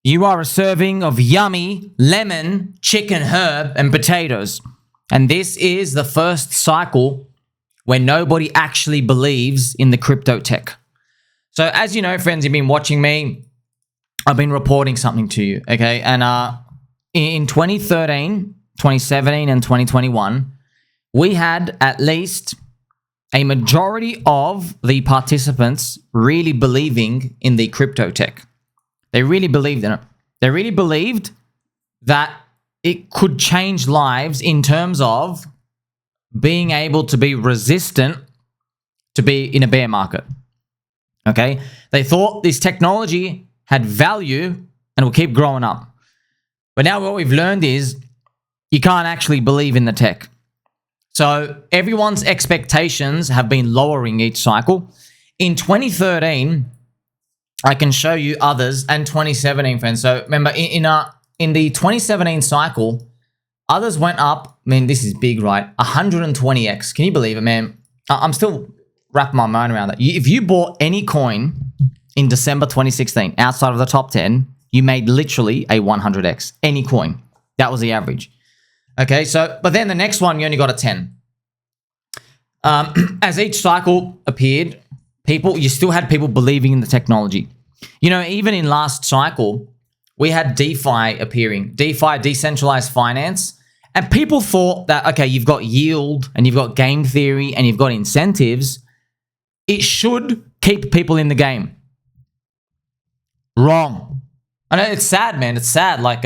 You are a serving of yummy lemon, chicken, herb, and potatoes. And this is the first cycle where nobody actually believes in the crypto tech. So as you know, friends, you've been watching me. I've been reporting something to you, okay? And in 2013, 2017, and 2021, we had at least a majority of the participants really believing in the crypto tech. They really believed in it. They really believed that it could change lives in terms of being able to be resistant to be in a bear market. Okay? They thought this technology had value and will keep growing up. But now what we've learned is you can't actually believe in the tech. So everyone's expectations have been lowering each cycle. In 2013, I can show you others, and 2017, friends. So remember, in the 2017 cycle, others went up. I mean, this is big, right? 120x. Can you believe it, man? I'm still wrapping my mind around that. If you bought any coin in December 2016 outside of the top 10, you made literally a 100x. Any coin. That was the average. Okay, so, but then the next one, you only got a 10. As each cycle appeared, you still had people believing in the technology. You know, even in last cycle, we had DeFi appearing. DeFi, decentralized finance. And people thought that, okay, you've got yield and you've got game theory and you've got incentives. It should keep people in the game. Wrong. I know it's sad, man. It's sad. Like,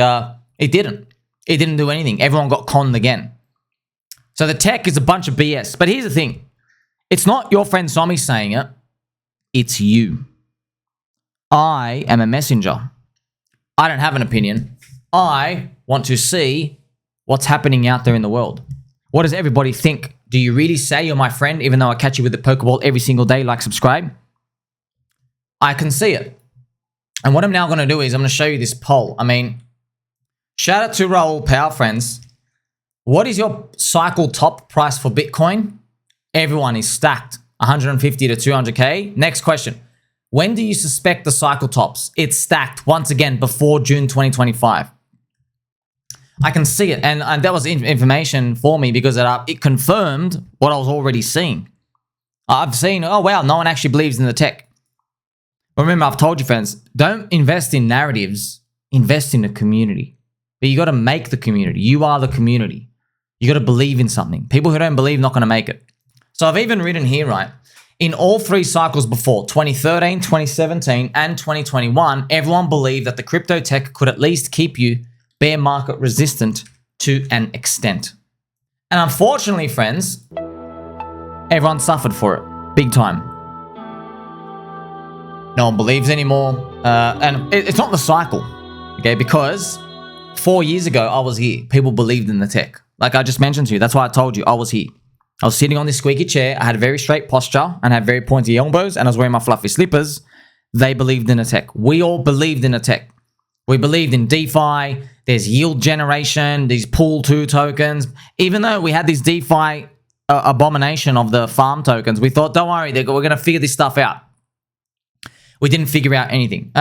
it didn't. It didn't do anything. Everyone got conned again. So the tech is a bunch of BS. But here's the thing. It's not your friend Sommi saying it. It's you. I am a messenger. I don't have an opinion. I want to see what's happening out there in the world. What does everybody think? Do you really say you're my friend even though I catch you with the Pokeball every single day, like, subscribe? I can see it. And what I'm now going to do is I'm going to show you this poll. I mean, shout out to Raoul, Power friends. What is your cycle top price for Bitcoin? Everyone is stacked. 150 to 200K. Next question. When do you suspect the cycle tops? It's stacked once again before June 2025. I can see it. And that was information for me because it confirmed what I was already seeing. I've seen, oh wow, no one actually believes in the tech. But remember, I've told you, friends, don't invest in narratives. Invest in the community. But you got to make the community. You are the community. You got to believe in something. People who don't believe are not going to make it. So I've even written here, right? In all three cycles before, 2013, 2017, and 2021, everyone believed that the crypto tech could at least keep you bear market resistant to an extent. And unfortunately, friends, everyone suffered for it. Big time. No one believes anymore. And it's not the cycle, okay? Because 4 years ago, I was here. People believed in the tech. Like I just mentioned to you, that's why I told you I was here. I was sitting on this squeaky chair. I had a very straight posture and had very pointy elbows, and I was wearing my fluffy slippers. They believed in the tech. We all believed in the tech. We believed in DeFi. There's yield generation, these pool 2 tokens. Even though we had this DeFi abomination of the farm tokens, we thought, don't worry, we're going to figure this stuff out. We didn't figure out anything.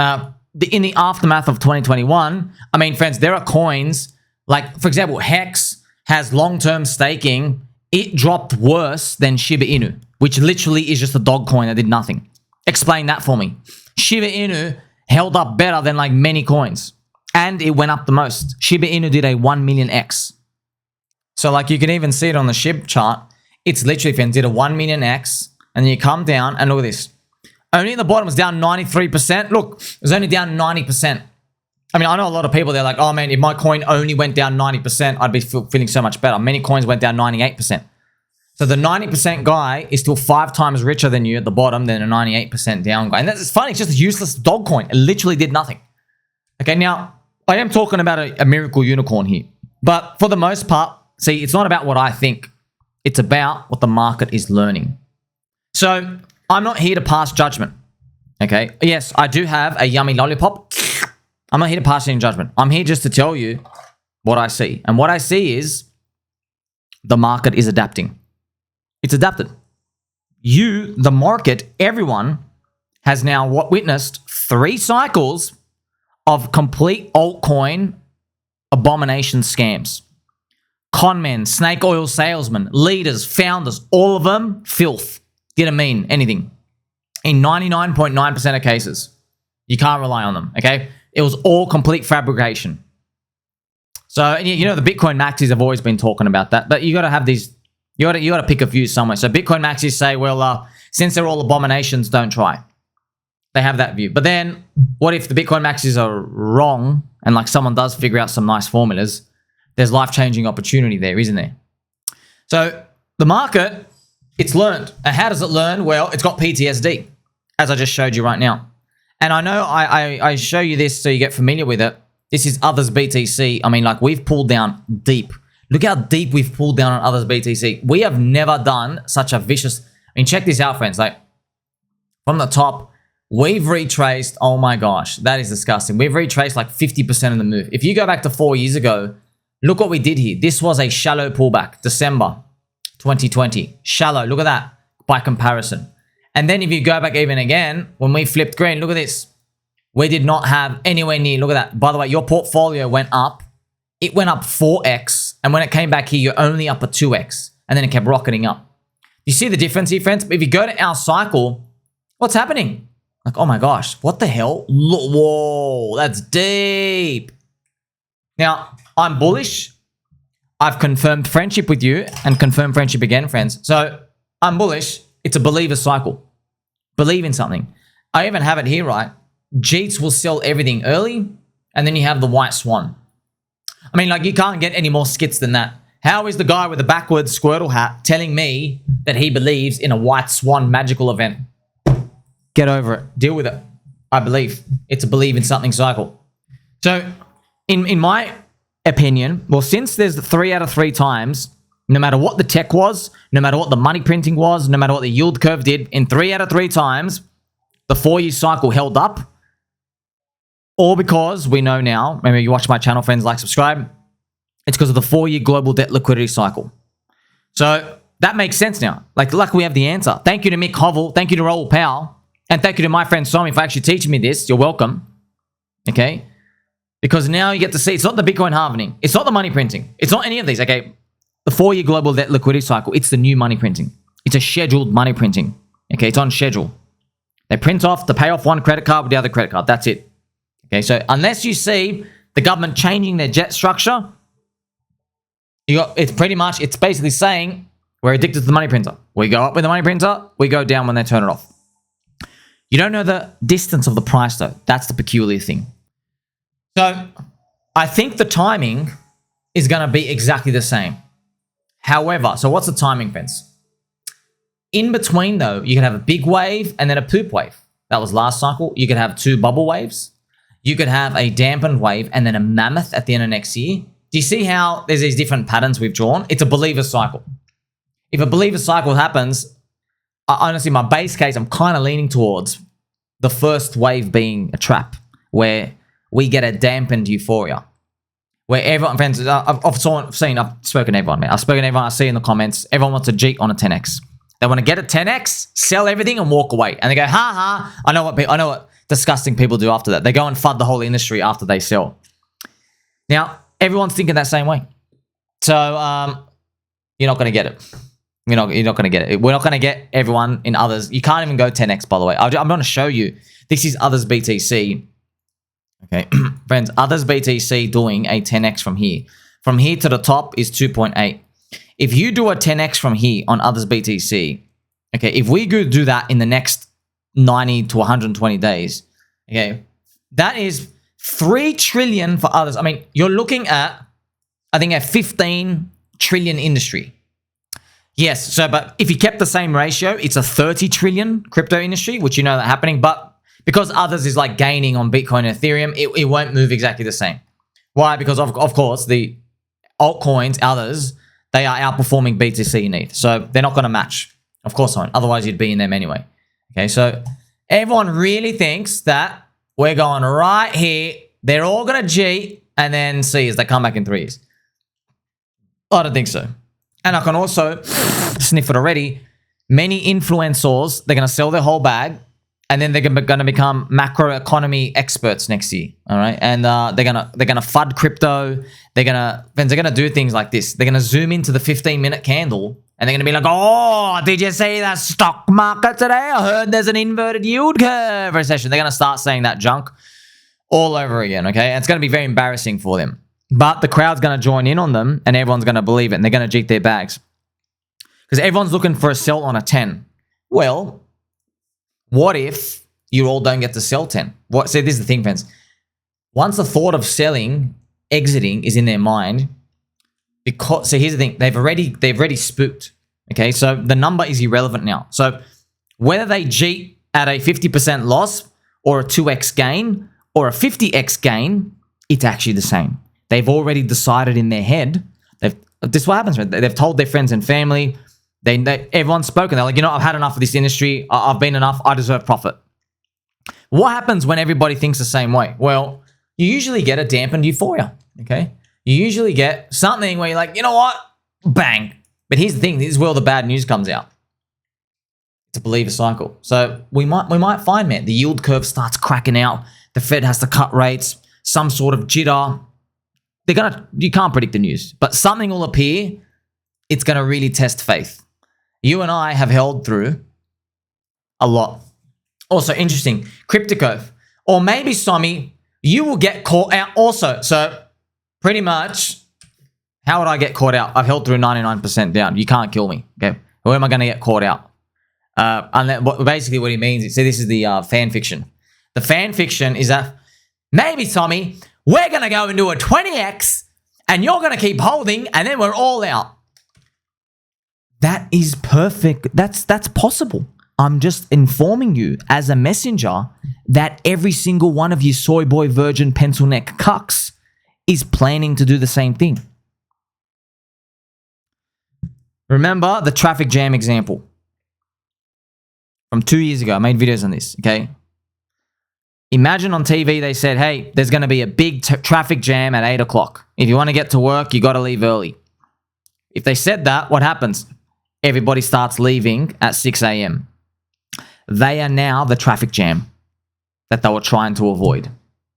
In the aftermath of 2021, I mean, friends, there are coins like, for example, HEX has long-term staking. It dropped worse than Shiba Inu, which literally is just a dog coin that did nothing. Explain that for me. Shiba Inu held up better than like many coins, and it went up the most. Shiba Inu did a 1 million X. So like you can even see it on the SHIB chart. It's literally, friends, did a 1 million X, and then you come down and look at this. Only at the bottom was down 93%. Look, it was only down 90%. I mean, I know a lot of people, they're like, oh man, if my coin only went down 90%, I'd be feeling so much better. Many coins went down 98%. So the 90% guy is still 5 times richer than you at the bottom than a 98% down guy. And that's funny, it's just a useless dog coin. It literally did nothing. Okay, now, I am talking about a miracle unicorn here. But for the most part, see, it's not about what I think. It's about what the market is learning. So I'm not here to pass judgment. Okay, yes, I do have a yummy lollipop. I'm not here to pass any judgment. I'm here just to tell you what I see. And what I see is the market is adapting. It's adapted. You, the market, everyone has now witnessed 3 cycles of complete altcoin abomination scams. Conmen, snake oil salesmen, leaders, founders, all of them, filth. Didn't mean anything. In 99.9% of cases, you can't rely on them, okay? It was all complete fabrication. So, you know, the Bitcoin maxis have always been talking about that, but you got to have these, you got to pick a few somewhere. So Bitcoin maxis say, well, since they're all abominations, don't try. They have that view. But then what if the Bitcoin maxis are wrong and like someone does figure out some nice formulas? There's life-changing opportunity there, isn't there? So the market, it's learned. And how does it learn? Well, it's got PTSD, as I just showed you right now. And I know I show you this so you get familiar with it. This is others BTC. I mean, like, we've pulled down deep. Look how deep we've pulled down on others BTC. We have never done such a vicious... I mean, check this out, friends. Like, from the top, we've retraced... Oh my gosh, that is disgusting. We've retraced like 50% of the move. If you go back to 4 years ago, look what we did here. This was a shallow pullback, December 2020. Shallow, look at that, by comparison. And then if you go back even again, when we flipped green, look at this. We did not have anywhere near, look at that. By the way, your portfolio went up. It went up 4x. And when it came back here, you're only up a 2x. And then it kept rocketing up. You see the difference here, friends? If you go to our cycle, what's happening? Like, oh my gosh, what the hell? Whoa, that's deep. Now, I'm bullish. I've confirmed friendship with you and confirmed friendship again, friends. So I'm bullish. It's a believer cycle. Believe in something. I even have it here, right? Jeets will sell everything early, and then you have the white swan. I mean, like, you can't get any more skits than that. How is the guy with the backwards Squirtle hat telling me that he believes in a white swan magical event? Get over it. Deal with it. I believe. It's a believe in something cycle. So, in my opinion, well, since there's 3 out of 3 times, no matter what the tech was, no matter what the money printing was, no matter what the yield curve did, in 3 out of 3 times, the 4-year cycle held up. All because we know now, maybe you watch my channel, friends, like, subscribe, it's because of the 4-year global debt liquidity cycle. So that makes sense now. Like, luckily we have the answer. Thank you to Mick Hovel. Thank you to Raoul Powell. And thank you to my friend Sommi for actually teaching me this. You're welcome. Okay? Because now you get to see, it's not the Bitcoin halvening. It's not the money printing. It's not any of these, okay? The 4-year global debt liquidity cycle, it's the new money printing. It's a scheduled money printing. Okay, it's on schedule. They print off to pay off one credit card with the other credit card. That's it. Okay, so unless you see the government changing their jet structure, it's pretty much, it's basically saying we're addicted to the money printer. We go up with the money printer, we go down when they turn it off. You don't know the distance of the price though. That's the peculiar thing. So I think the timing is going to be exactly the same. However, so what's the timing, friends? In between though, you can have a big wave and then a poop wave. That was last cycle. You could have 2 bubble waves. You could have a dampened wave and then a mammoth at the end of next year. Do you see how there's these different patterns we've drawn? It's a believer cycle. If a believer cycle happens, honestly, my base case, I'm kind of leaning towards the first wave being a trap where we get a dampened euphoria. Where everyone, friends, I've spoken to everyone, man. I've spoken to everyone, I see in the comments, everyone wants a Jeet on a 10x. They want to get a 10x, sell everything and walk away. And they go, ha ha, I know what disgusting people do after that. They go and FUD the whole industry after they sell. Now, everyone's thinking that same way. So, you're not going to get it. You're not going to get it. We're not going to get everyone in others. You can't even go 10x, by the way. I'm going to show you. This is others BTC. Okay, friends, others BTC doing a 10x from here. From here to the top is 2.8. If you do a 10x from here on others BTC, okay, if we go do that in the next 90 to 120 days, okay, that is 3 trillion for others. I mean, you're looking at, I think, a 15 trillion industry. Yes, so, but if you kept the same ratio, it's a 30 trillion crypto industry, which you know that happening, but because others is like gaining on Bitcoin and Ethereum, it won't move exactly the same. Why? Because of course, the altcoins, others, they are outperforming BTC in ETH. So they're not going to match. Of course not. Otherwise, you'd be in them anyway. Okay, so everyone really thinks that we're going right here. They're all going to G and then C as they come back in 3 years. I don't think so. And I can also sniff it already. Many influencers, they're going to sell their whole bag and then they're going to become macroeconomy experts next year. All right, and they're gonna FUD crypto. They're gonna do things like this. They're gonna zoom into the 15-minute candle, and they're gonna be like, "Oh, did you see the stock market today? I heard there's an inverted yield curve recession." They're gonna start saying that junk all over again. Okay, and it's gonna be very embarrassing for them. But the crowd's gonna join in on them, and everyone's gonna believe it, and they're gonna jeet their bags because everyone's looking for a sell on a 10. Well, what if you all don't get to sell 10? So this is the thing, friends. Once the thought of selling, exiting is in their mind, because so here's the thing, they've already spooked. Okay, so the number is irrelevant now. So whether they jeet at a 50% loss or a 2x gain or a 50x gain, it's actually the same. They've already decided in their head. This is what happens. They've told their friends and family. Everyone's spoken. They're like, I've had enough of this industry. I've been enough. I deserve profit. What happens when everybody thinks the same way? Well, you usually get a dampened euphoria, okay? You usually get something where you're like, you know what? Bang. But here's the thing. This is where all the bad news comes out. It's a believer cycle. So we might find, man, the yield curve starts cracking out. The Fed has to cut rates. Some sort of jitter. You can't predict the news, but something will appear. It's going to really test faith. You and I have held through a lot. Also, interesting, crypto. Or maybe, Sommi, you will get caught out also. So, pretty much, how would I get caught out? I've held through 99% down. You can't kill me, okay? Where am I going to get caught out? Basically, what he means is, this is the fan fiction. The fan fiction is that, maybe, Sommi, we're going to go into a 20x, and you're going to keep holding, and then we're all out. That is perfect. That's possible. I'm just informing you as a messenger that every single one of you soy boy virgin pencil neck cucks is planning to do the same thing. Remember the traffic jam example from 2 years ago. I made videos on this, okay? Imagine on TV they said, hey, there's going to be a big traffic jam at 8 o'clock. If you want to get to work, you got to leave early. If they said that, what happens? Everybody starts leaving at 6 a.m. They are now the traffic jam that they were trying to avoid.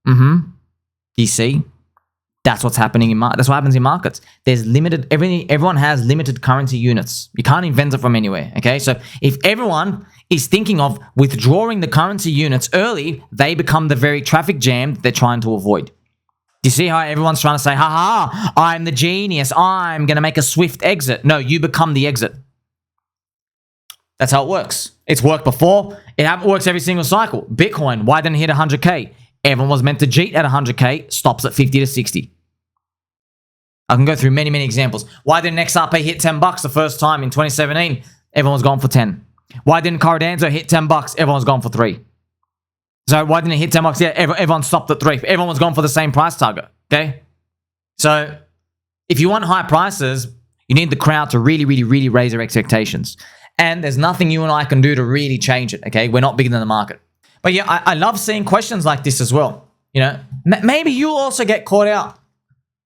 You see? That's what's happening in markets. That's what happens in markets. There's everyone has limited currency units. You can't invent it from anywhere, okay? So if everyone is thinking of withdrawing the currency units early, they become the very traffic jam they're trying to avoid. Do you see how everyone's trying to say, haha, I'm the genius. I'm going to make a swift exit. No, you become the exit. That's how it works. It's worked before. It works every single cycle. Bitcoin, why didn't it hit 100K? Everyone was meant to jeet at 100K, stops at 50 to 60. I can go through many, many examples. Why didn't XRP hit 10 bucks the first time in 2017? Everyone's gone for 10. Why didn't Cardano hit 10 bucks? Everyone's gone for 3. So why didn't it hit 10 bucks? Yeah, everyone stopped at 3. Everyone's gone for the same price target, okay? So if you want high prices, you need the crowd to really, really, really raise their expectations. And there's nothing you and I can do to really change it, okay? We're not bigger than the market. But yeah, I love seeing questions like this as well. Maybe you'll also get caught out.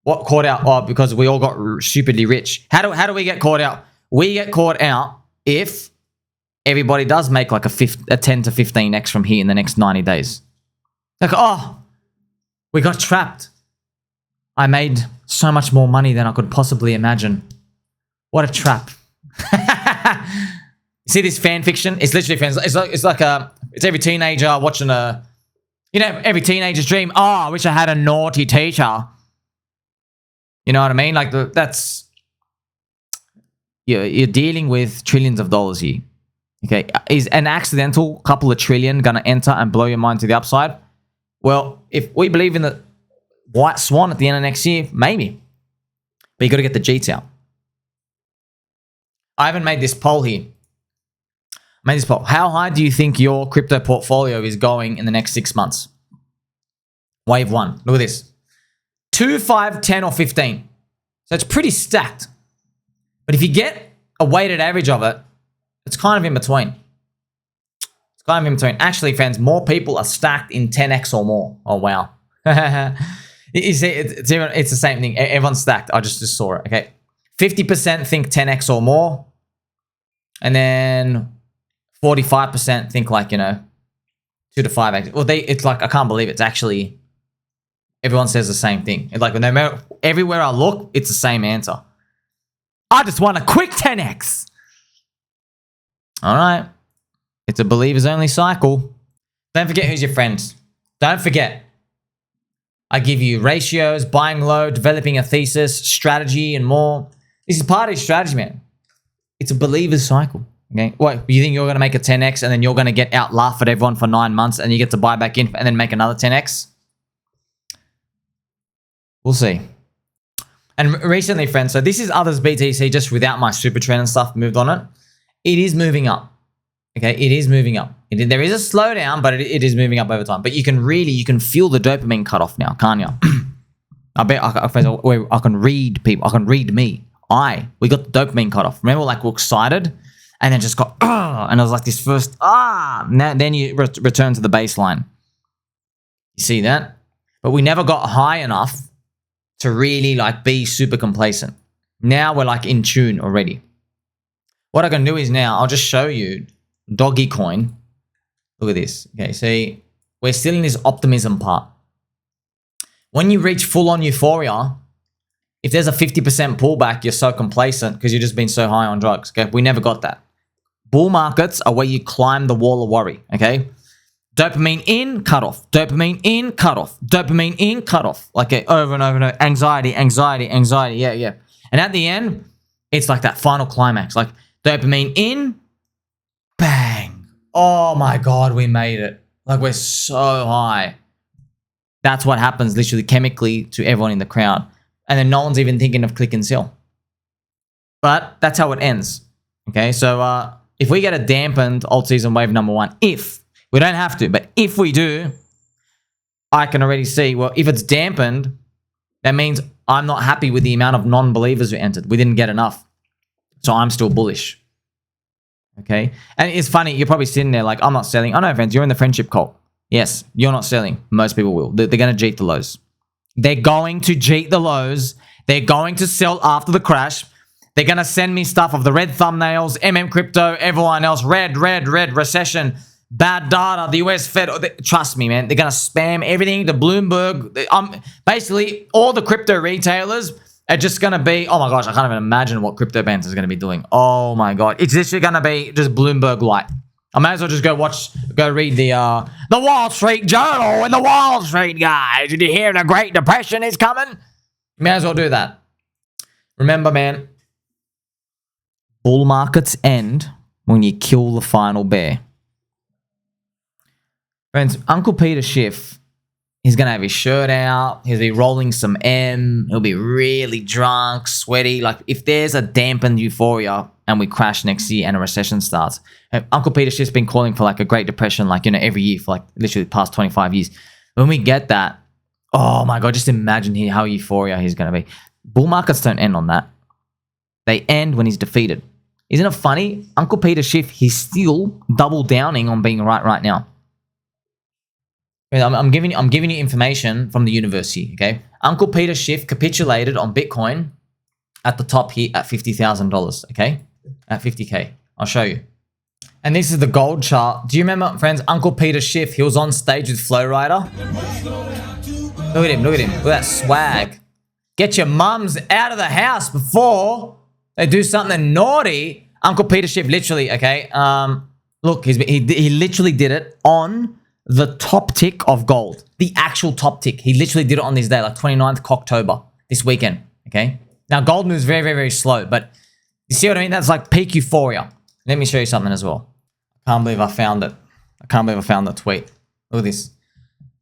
What caught out? Oh, because we all got stupidly rich. How do we get caught out? We get caught out if everybody does make like a 10 to 15x from here in the next 90 days. Like, oh, we got trapped. I made so much more money than I could possibly imagine. What a trap. See this fan fiction? It's literally fans. It's every teenager watching every teenager's dream. Oh, I wish I had a naughty teacher. You know what I mean? Like that's you're dealing with trillions of dollars here. Okay, is an accidental couple of trillion gonna enter and blow your mind to the upside? Well, if we believe in the white swan at the end of next year, maybe. But you got to get the Jeets out. I haven't made this poll here. How high do you think your crypto portfolio is going in the next 6 months? Wave 1. Look at this. 2, 5, 10, or 15. So it's pretty stacked. But if you get a weighted average of it, it's kind of in between. Actually, fans, more people are stacked in 10x or more. Oh, wow. You see, it's the same thing. Everyone's stacked. I just saw it, okay? 50% think 10x or more. And then 45% think like, 2 to 5x. Well, it's like, I can't believe it's actually, everyone says the same thing. It's like, no matter, everywhere I look, it's the same answer. I just want a quick 10x. All right. It's a believers only cycle. Don't forget who's your friends. Don't forget. I give you ratios, buying low, developing a thesis, strategy, and more. This is part of your strategy, man. It's a believer's cycle. Okay. What, you think you're going to make a 10x and then you're going to get out laugh at everyone for 9 months and you get to buy back in and then make another 10x? We'll see. And recently, friends, so this is others BTC just without my super trend and stuff moved on it. It is moving up. Okay. It is moving up. There is a slowdown, but it is moving up over time. But you can feel the dopamine cutoff now, can't you? I bet I can read people. I can read me. We got the dopamine cutoff. Remember, like, we're excited and then just got, and it was like this first, now, then you return to the baseline. You see that? But we never got high enough to really like be super complacent. Now we're like in tune already. What I can do is now I'll just show you doggy coin. Look at this. Okay, see, we're still in this optimism part. When you reach full on euphoria, if there's a 50% pullback, you're so complacent because you've just been so high on drugs. Okay, we never got that. Bull markets are where you climb the wall of worry. Okay, dopamine in, cut off. Dopamine in, cut off. Dopamine in, cut off. Like over and over and over. Anxiety, anxiety, anxiety. Yeah, yeah. And at the end, it's like that final climax. Like dopamine in, bang. Oh my God, we made it. Like we're so high. That's what happens literally chemically to everyone in the crowd. And then no one's even thinking of click and sell. But that's how it ends. Okay, so if we get a dampened alt season wave number 1, if, we don't have to, but if we do, I can already see, well, if it's dampened, that means I'm not happy with the amount of non-believers who entered. We didn't get enough. So I'm still bullish. Okay, and it's funny, you're probably sitting there like, I'm not selling. I know, friends, you're in the friendship cult. Yes, you're not selling. Most people will. They're going to jeet the lows. They're going to jeet the lows. They're going to sell after the crash. They're going to send me stuff of the red thumbnails, Crypto, everyone else, red, recession, bad data, the US Fed. Trust me, man. They're going to spam everything, the Bloomberg. Basically, all the crypto retailers are just going to be, oh my gosh, I can't even imagine what crypto bands is going to be doing. Oh my God. It's literally going to be just Bloomberg light. I may as well just go read the Wall Street Journal and the Wall Street guys. Did you hear the Great Depression is coming? May as well do that. Remember, man, bull markets end when you kill the final bear. Friends, Uncle Peter Schiff, he's going to have his shirt out. He'll be rolling some M. He'll be really drunk, sweaty. Like, if there's a dampened euphoria and we crash next year and a recession starts, Uncle Peter Schiff's been calling for like a Great Depression, like, you know, every year for like literally the past 25 years. When we get that, oh my God, just imagine how euphoria he's going to be. Bull markets don't end on that. They end when he's defeated. Isn't it funny? Uncle Peter Schiff, he's still double downing on being right now. I'm giving you information from the university, okay? Uncle Peter Schiff capitulated on Bitcoin at the top here at $50,000, okay? At 50K. I'll show you. And this is the gold chart. Do you remember, friends, Uncle Peter Schiff, he was on stage with Flow Rider? Look at him, look at him. Look at that swag. Get your mums out of the house before they do something naughty. Uncle Peter Schiff, literally, okay? Look, he literally did it on the top tick of gold. The actual top tick. He literally did it on this day, like 29th of October, this weekend, okay? Now, gold moves very, very, very slow, but you see what I mean? That's like peak euphoria. Let me show you something as well. I can't believe I found it. I can't believe I found the tweet. Look at this.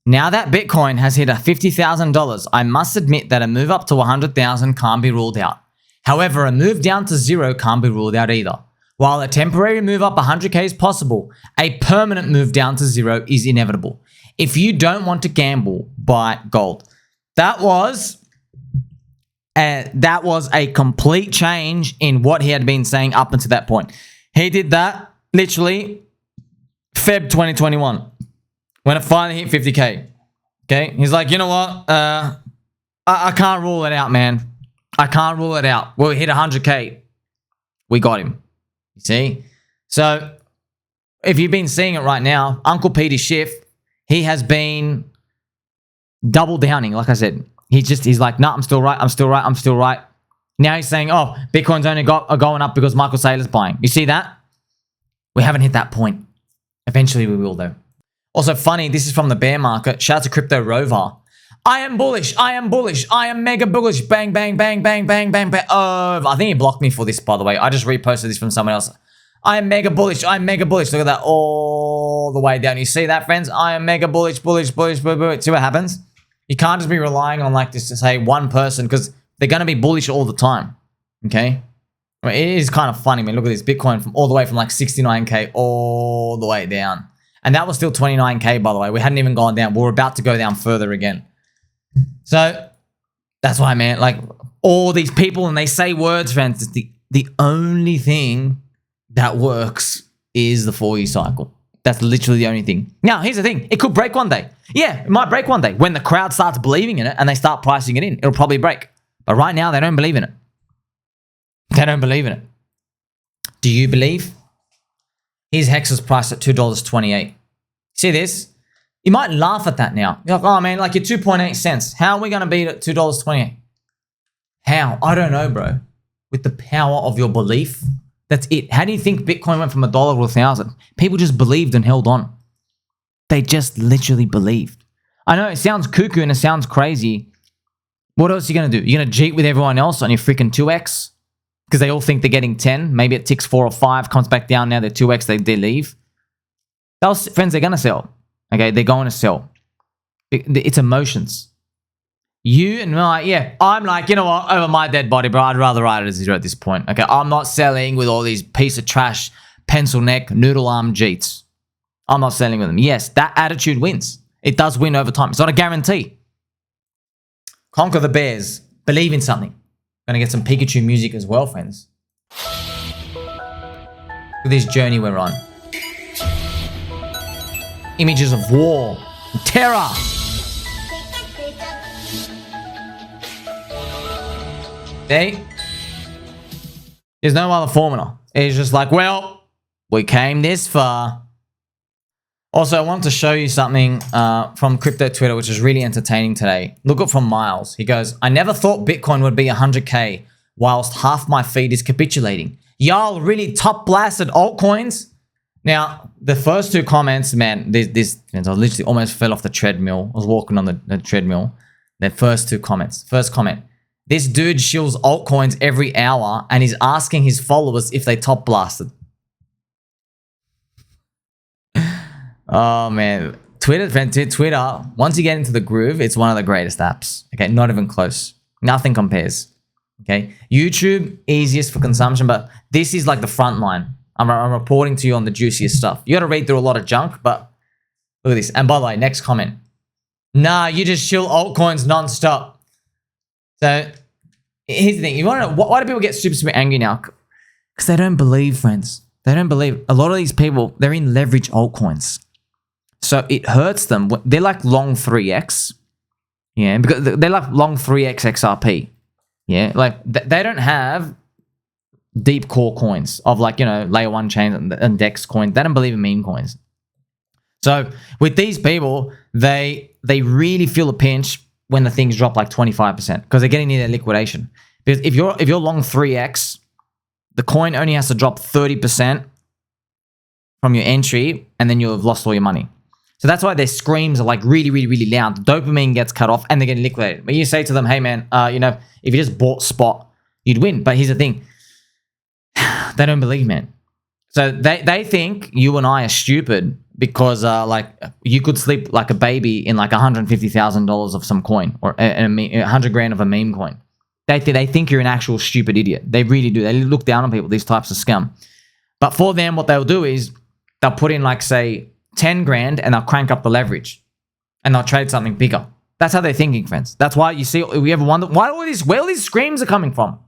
Now that Bitcoin has hit a $50,000, I must admit that a move up to 100,000 can't be ruled out. However, a move down to zero can't be ruled out either. While a temporary move up 100K is possible, a permanent move down to zero is inevitable. If you don't want to gamble, buy gold. That was a complete change in what he had been saying up until that point. He did that literally Feb 2021 when it finally hit 50K. Okay, he's like, you know what? I can't rule it out, man. I can't rule it out. Well, we hit 100K. We got him. You see? So if you've been seeing it right now, Uncle Peter Schiff, he has been double downing. Like I said, he's like, nah, I'm still right. I'm still right. I'm still right. Now he's saying, oh, Bitcoin's only going up because Michael Saylor's buying. You see that? We haven't hit that point. Eventually we will though. Also funny, this is from the bear market. Shout out to Crypto Rover. I am bullish. I am bullish. I am mega bullish. Bang, bang, bang, bang, bang, bang, bang. Oh, I think he blocked me for this, by the way. I just reposted this from someone else. I am mega bullish. I am mega bullish. Look at that all the way down. You see that, friends? I am mega bullish, bullish, bullish, bullish, bullish. See what happens? You can't just be relying on like this to say one person because they're going to be bullish all the time. Okay? I mean, it is kind of funny, man. Look at this. Bitcoin from all the way from like 69K all the way down. And that was still 29K, by the way. We hadn't even gone down. We were about to go down further again. So that's why, man, like all these people and they say words, friends, the only thing that works is the 4-year cycle. That's literally the only thing. Now, here's the thing. It could break one day. Yeah, it might break one day. When the crowd starts believing in it and they start pricing it in, it'll probably break. But right now, they don't believe in it. They don't believe in it. Do you believe? Here's HEX's price at $2.28. See this? You might laugh at that now. You're like, oh man, like you're 2.8 cents. How are we going to beat at $2.28? How? I don't know, bro. With the power of your belief, that's it. How do you think Bitcoin went from $1 to 1,000? People just believed and held on. They just literally believed. I know it sounds cuckoo and it sounds crazy. What else are you going to do? You're going to cheat with everyone else on your freaking 2x? Because they all think they're getting 10. Maybe it ticks 4 or 5, comes back down now, they're 2x, they leave. Those friends, they're going to sell. Okay, they're going to sell. It's emotions. You and I, yeah, I'm like, you know what, over my dead body, bro, I'd rather ride it at 0 at this point. Okay, I'm not selling with all these piece of trash, pencil neck, noodle arm Jeets. I'm not selling with them. Yes, that attitude wins. It does win over time. It's not a guarantee. Conquer the bears. Believe in something. Gonna get some Pikachu music as well, friends. Look at this journey we're on. Images of war, terror. See? There's no other formula. It's just like, well, we came this far. Also, I wanted to show you something from Crypto Twitter, which is really entertaining today. Look up from Miles. He goes, I never thought Bitcoin would be 100K whilst half my feed is capitulating. Y'all really top blasted altcoins? Now, the first two comments, man, I literally almost fell off the treadmill. I was walking on the treadmill. The first two comments. First comment. This dude shills altcoins every hour and he's asking his followers if they top blasted. Oh, man. Twitter, once you get into the groove, it's one of the greatest apps. Okay, not even close. Nothing compares. Okay, YouTube, easiest for consumption, but this is like the front line. I'm reporting to you on the juiciest stuff. You got to read through a lot of junk, but look at this. And by the way, next comment. Nah, you just shill altcoins nonstop. So here's the thing. You want to know why do people get super angry now? Because they don't believe, friends. They don't believe. A lot of these people, they're in leverage altcoins. So it hurts them. They're like long 3x. Yeah, because they're like long 3x XRP. Yeah, like they don't have deep core coins of like, you know, layer 1 chains and DEX coins. They don't believe in meme coins. So with these people, they really feel a pinch when the things drop like 25% because they're getting near their liquidation. Because if you're long 3x, the coin only has to drop 30% from your entry and then you'll have lost all your money. So that's why their screams are like really, really, really loud. Dopamine gets cut off and they're getting liquidated. But you say to them, hey man, you know, if you just bought spot, you'd win. But here's the thing. They don't believe, man. So they think you and I are stupid because like you could sleep like a baby in like $150,000 of some coin or 100 grand of a meme coin. They think you're an actual stupid idiot. They really do. They look down on people, these types of scum. But for them, what they'll do is they'll put in like, say, 10 grand and they'll crank up the leverage and they'll trade something bigger. That's how they're thinking, friends. That's why you see, we ever wonder where all these screams are coming from.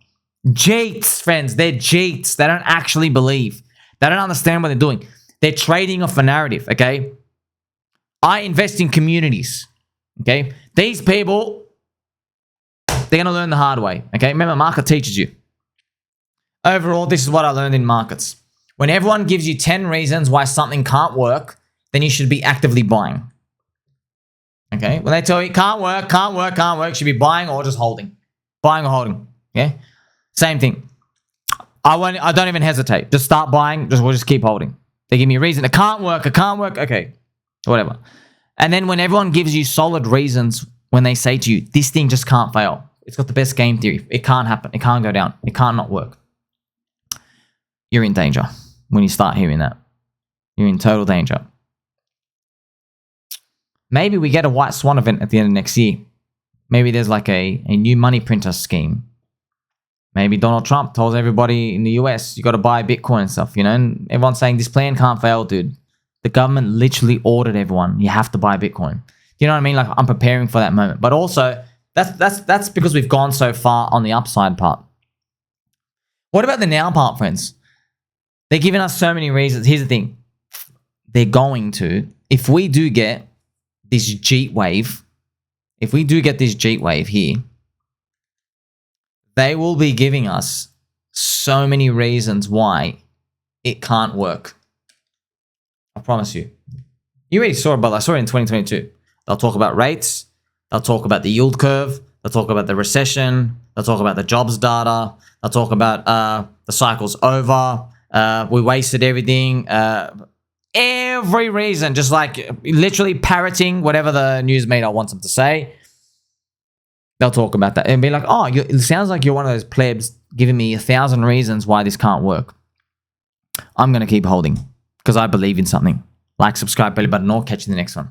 Jeets, friends. They're Jeets. They don't actually believe. They don't understand what they're doing. They're trading off a narrative, okay? I invest in communities, okay? These people, they're going to learn the hard way, okay? Remember, market teaches you. Overall, this is what I learned in markets. When everyone gives you 10 reasons why something can't work, then you should be actively buying. Okay? When they tell you can't work, you should be buying or just holding. Buying or holding. Yeah? Same thing. I don't even hesitate. Just start buying. We'll just keep holding. They give me a reason. It can't work. Okay. Whatever. And then when everyone gives you solid reasons when they say to you, this thing just can't fail. It's got the best game theory. It can't happen. It can't go down. It can't not work. You're in danger when you start hearing that. You're in total danger. Maybe we get a white swan event at the end of next year. Maybe there's like a new money printer scheme. Maybe Donald Trump tells everybody in the US, you got to buy Bitcoin and stuff, you know, and everyone's saying this plan can't fail, dude. The government literally ordered everyone, you have to buy Bitcoin. You know what I mean? Like, I'm preparing for that moment. But also, that's because we've gone so far on the upside part. What about the now part, friends? They're giving us so many reasons. Here's the thing. They're going to, if we do get this Jeet wave, here, they will be giving us so many reasons why it can't work. I promise you. You already saw it, but I saw it in 2022. They'll talk about rates. They'll talk about the yield curve. They'll talk about the recession. They'll talk about the jobs data. They'll talk about the cycle's over. We wasted everything. Every reason, just like literally parroting whatever the news media wants them to say. They'll talk about that and be like, oh, it sounds like you're one of those plebs giving me 1,000 reasons why this can't work. I'm going to keep holding because I believe in something. Like, subscribe, belly button, or catch you in the next one.